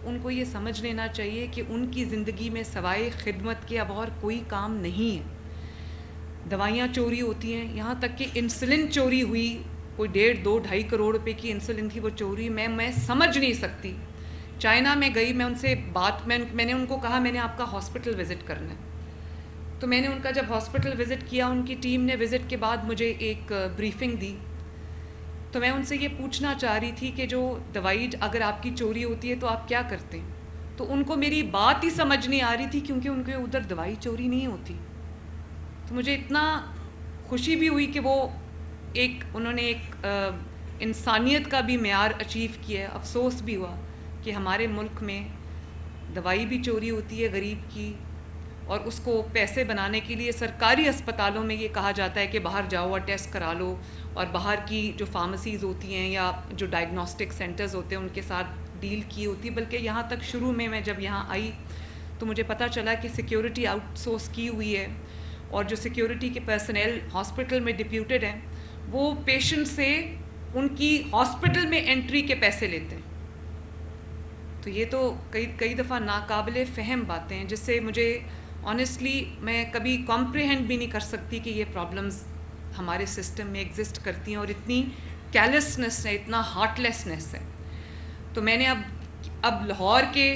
ان کو یہ سمجھ لینا چاہیے کہ ان کی زندگی میں سوائے خدمت کے اب اور کوئی کام نہیں ہے. دوائیاں چوری ہوتی ہیں, یہاں تک کہ انسولن چوری ہوئی, کوئی 1.5-2-2.5 کروڑ روپے کی انسولن تھی, وہ چوری. میں سمجھ نہیں سکتی. چائنا میں گئی, میں ان سے میں نے ان کو کہا میں نے آپ کا ہاسپٹل وزٹ کرنا ہے. تو میں نے ان کا جب ہاسپٹل وزٹ کیا, ان کی ٹیم نے وزٹ کے بعد مجھے ایک بریفنگ دی. تو میں ان سے یہ پوچھنا چاہ رہی تھی کہ جو دوائی اگر آپ کی چوری ہوتی ہے تو آپ کیا کرتے ہیں. تو ان کو میری بات ہی سمجھ نہیں آ رہی تھی, کیونکہ ان کے ادھر دوائی چوری نہیں ہوتی. تو مجھے اتنا خوشی بھی ہوئی کہ وہ انہوں نے ایک انسانیت کا بھی معیار اچیو کیا ہے. افسوس بھی ہوا کہ ہمارے ملک میں دوائی بھی چوری ہوتی ہے غریب کی, اور اس کو پیسے بنانے کے لیے سرکاری اسپتالوں میں یہ کہا جاتا ہے کہ باہر جاؤ اور ٹیسٹ کرا لو, اور باہر کی جو فارمیسیز ہوتی ہیں یا جو ڈائگنوسٹک سینٹرز ہوتے ہیں ان کے ساتھ ڈیل کی ہوتی. بلکہ یہاں تک شروع میں جب یہاں آئی تو مجھے پتہ چلا کہ سیکیورٹی آؤٹ سورس کی ہوئی ہے, اور جو سیکیورٹی کے پرسنل ہاسپٹل میں ڈپیوٹڈ ہیں وہ پیشنٹ سے ان کی ہاسپٹل میں انٹری کے پیسے لیتے ہیں. تو یہ تو کئی دفعہ ناقابل فہم باتیں ہیں, جس سے مجھے آنیسٹلی میں کبھی کمپریہینڈ بھی نہیں کر سکتی کہ یہ پرابلمز ہمارے سسٹم میں ایگزسٹ کرتی ہیں, اور اتنی کیلسنس ہے, اتنا ہارٹ لیسنس ہے. تو میں نے اب لاہور کے